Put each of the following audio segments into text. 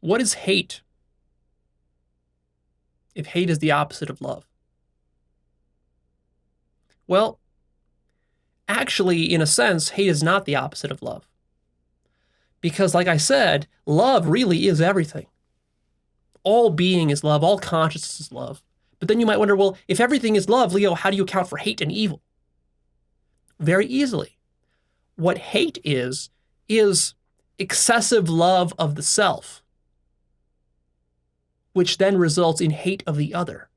What is hate? If hate is the opposite of love? Well, actually, in a sense, hate is not the opposite of love. Because, like I said, love really is everything. All being is love, all consciousness is love. But then you might wonder, well, if everything is love, Leo, how do you account for hate and evil? Very easily. What hate is excessive love of the self, which then results in hate of the other.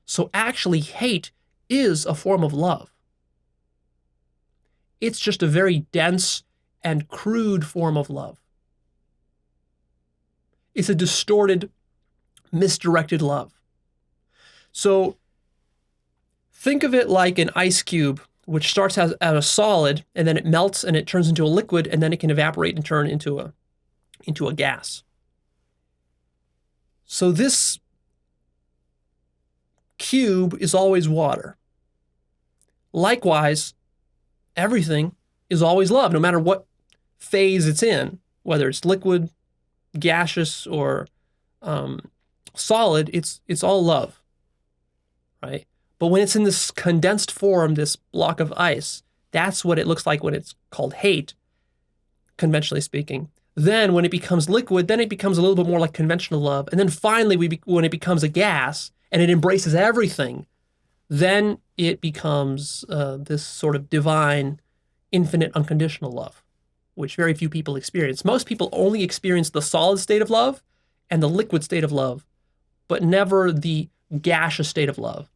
So actually, hate is a form of love. It's just a very dense and crude form of love. It's a distorted, misdirected love. So think of it like an ice cube, which starts as a solid, and then it melts and it turns into a liquid, and then it can evaporate and turn into a gas. So this cube is always water. Likewise, everything is always love, no matter what phase it's in, whether it's liquid, gaseous, or solid, it's all love, right? But when it's in this condensed form, this block of ice, that's what it looks like when it's called hate, conventionally speaking. Then when it becomes liquid, then it becomes a little bit more like conventional love. And then finally, when it becomes a gas and it embraces everything, then it becomes this sort of divine, infinite, unconditional love, which very few people experience. Most people only experience the solid state of love and the liquid state of love, but never the gaseous state of love.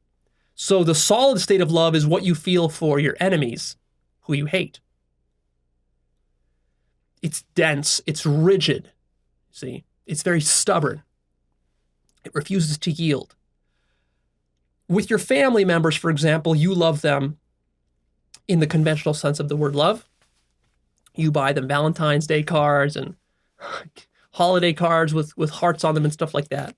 So the solid state of love is what you feel for your enemies, who you hate. It's dense, it's rigid, see? It's very stubborn. It refuses to yield. With your family members, for example, you love them in the conventional sense of the word love. You buy them Valentine's Day cards and holiday cards with hearts on them and stuff like that.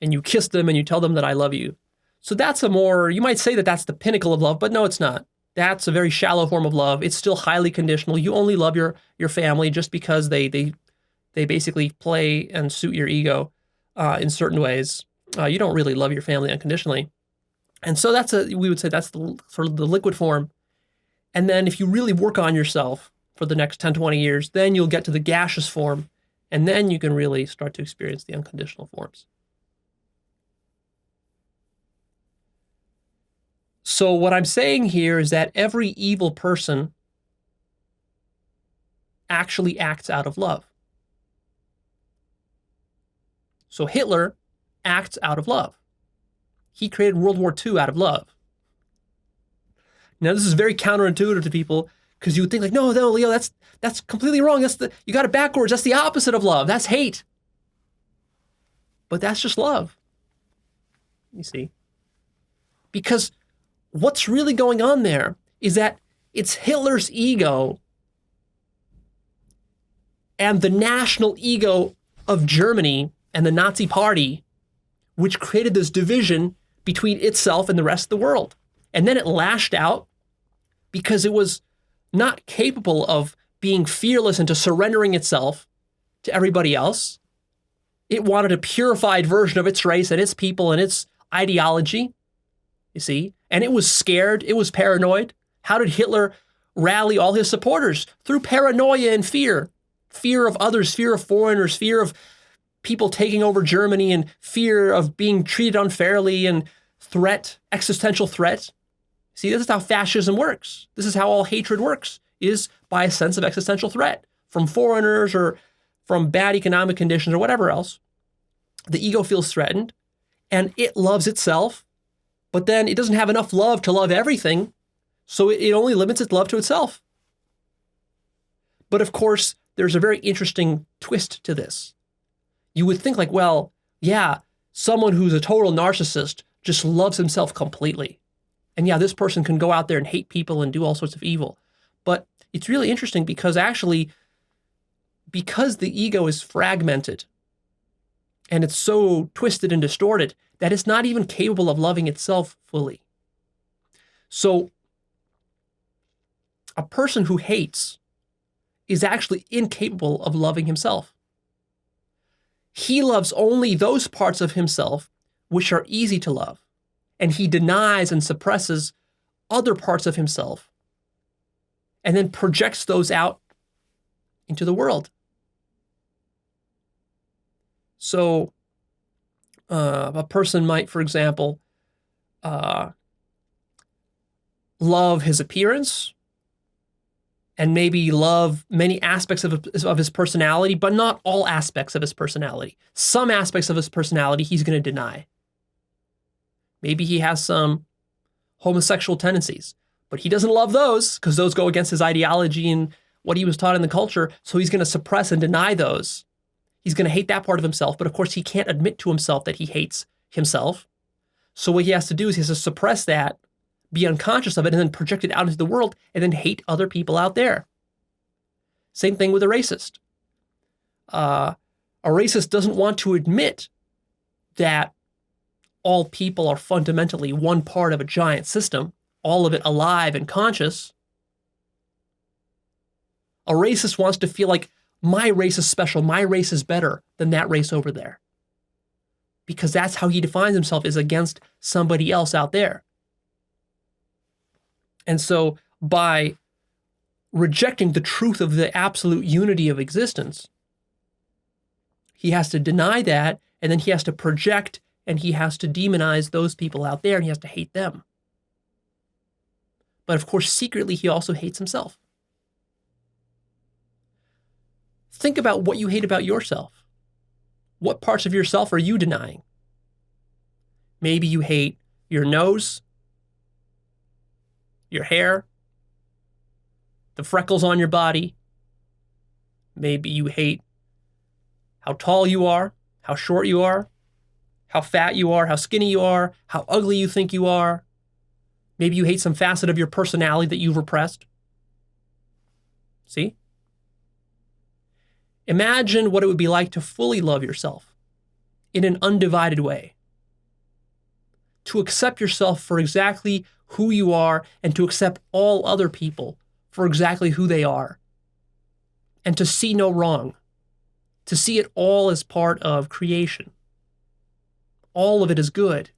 And you kiss them and you tell them that I love you. So that's you might say that that's the pinnacle of love, but no, it's not. That's a very shallow form of love. It's still highly conditional. You only love your family just because they basically play and suit your ego in certain ways. You don't really love your family unconditionally. And so we would say that's sort of the liquid form. And then if you really work on yourself for the next 10, 20 years, then you'll get to the gaseous form, and then you can really start to experience the unconditional forms. So what I'm saying here is that every evil person actually acts out of love. So Hitler acts out of love. He created World War II out of love. Now, this is very counterintuitive to people because you would think like, no, Leo, that's completely wrong. You got it backwards. That's the opposite of love. That's hate. But that's just love, you see. Because what's really going on there is that it's Hitler's ego and the national ego of Germany and the Nazi Party, which created this division between itself and the rest of the world. And then it lashed out because it was not capable of being fearless into surrendering itself to everybody else. It wanted a purified version of its race and its people and its ideology, you see? And it was scared. It was paranoid. How did Hitler rally all his supporters? Through paranoia and fear. Fear of others, fear of foreigners, fear of people taking over Germany, and fear of being treated unfairly, and existential threat. See, this is how fascism works. This is how all hatred works, is by a sense of existential threat from foreigners or from bad economic conditions or whatever else. The ego feels threatened and it loves itself, but then it doesn't have enough love to love everything, so it only limits its love to itself. But of course, there's a very interesting twist to this. You would think like, well, yeah, someone who's a total narcissist just loves himself completely. And yeah, this person can go out there and hate people and do all sorts of evil. But it's really interesting because actually, because the ego is fragmented and it's so twisted and distorted that it's not even capable of loving itself fully. So a person who hates is actually incapable of loving himself. He loves only those parts of himself which are easy to love, and he denies and suppresses other parts of himself and then projects those out into the world. So a person might, for example, love his appearance and maybe love many aspects of his personality, but not all aspects of his personality. Some aspects of his personality he's going to deny. Maybe he has some homosexual tendencies, but he doesn't love those because those go against his ideology and what he was taught in the culture, so he's going to suppress and deny those. He's going to hate that part of himself, but of course he can't admit to himself that he hates himself. So what he has to do is he has to suppress that, be unconscious of it, and then project it out into the world and then hate other people out there. Same thing with a racist. A racist doesn't want to admit that all people are fundamentally one part of a giant system, all of it alive and conscious. A racist wants to feel like my race is special, my race is better than that race over there. Because that's how he defines himself, is against somebody else out there. And so by rejecting the truth of the absolute unity of existence, he has to deny that, and then he has to project and he has to demonize those people out there and he has to hate them. But of course, secretly, he also hates himself. Think about what you hate about yourself. What parts of yourself are you denying? Maybe you hate your nose, your hair, the freckles on your body. Maybe you hate how tall you are, how short you are, how fat you are, how skinny you are, how ugly you think you are. Maybe you hate some facet of your personality that you've repressed. See? Imagine what it would be like to fully love yourself in an undivided way. To accept yourself for exactly who you are and to accept all other people for exactly who they are. And to see no wrong. To see it all as part of creation. All of it is good.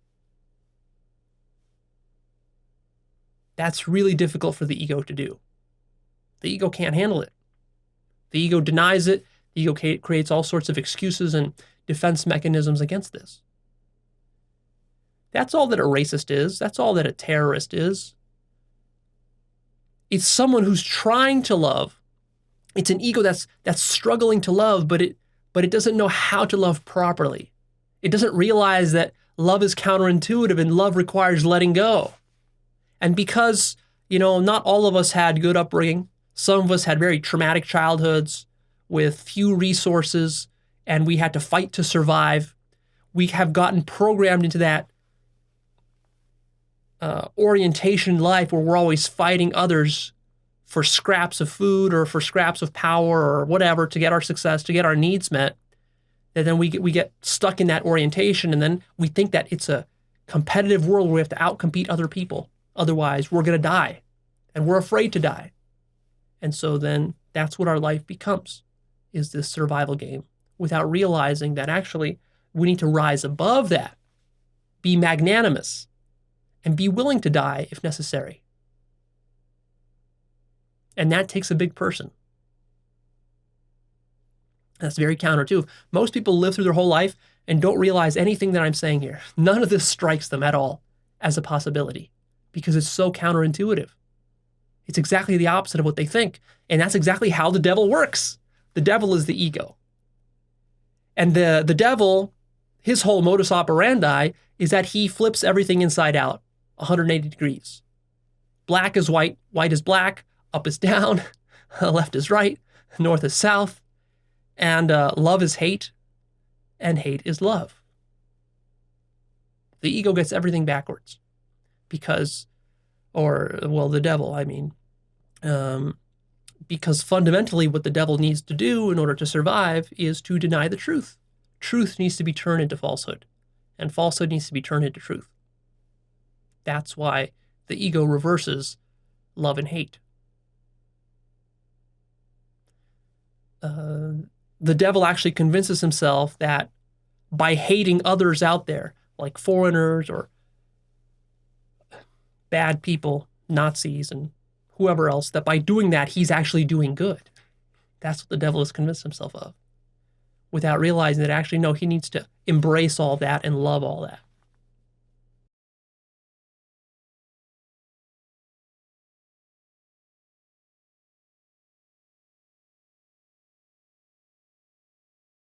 That's really difficult for the ego to do. The ego can't handle it. The ego denies it. The ego creates all sorts of excuses and defense mechanisms against this. That's all that a racist is. That's all that a terrorist is. It's someone who's trying to love. It's an ego that's struggling to love, but it doesn't know how to love properly. It doesn't realize that love is counterintuitive and love requires letting go. And because, not all of us had good upbringing, some of us had very traumatic childhoods with few resources, and we had to fight to survive. We have gotten programmed into that orientation in life where we're always fighting others for scraps of food or for scraps of power or whatever to get our success, to get our needs met. And then we get stuck in that orientation, and then we think that it's a competitive world where we have to outcompete other people. Otherwise, we're going to die, and we're afraid to die. And so then that's what our life becomes, is this survival game, without realizing that actually we need to rise above that, be magnanimous, and be willing to die if necessary. And that takes a big person. That's very counterintuitive. Most people live through their whole life and don't realize anything that I'm saying here. None of this strikes them at all as a possibility because it's so counterintuitive. It's exactly the opposite of what they think. And that's exactly how the devil works. The devil is the ego. And the devil, his whole modus operandi is that he flips everything inside out, 180 degrees. Black is white, white is black, up is down, left is right, north is south. And love is hate, and hate is love. The ego gets everything backwards because, the devil, because fundamentally what the devil needs to do in order to survive is to deny the truth. Truth needs to be turned into falsehood, and falsehood needs to be turned into truth. That's why the ego reverses love and hate. the devil actually convinces himself that by hating others out there, like foreigners or bad people, Nazis and whoever else, that by doing that, he's actually doing good. That's what the devil has convinced himself of, without realizing that actually, no, he needs to embrace all that and love all that.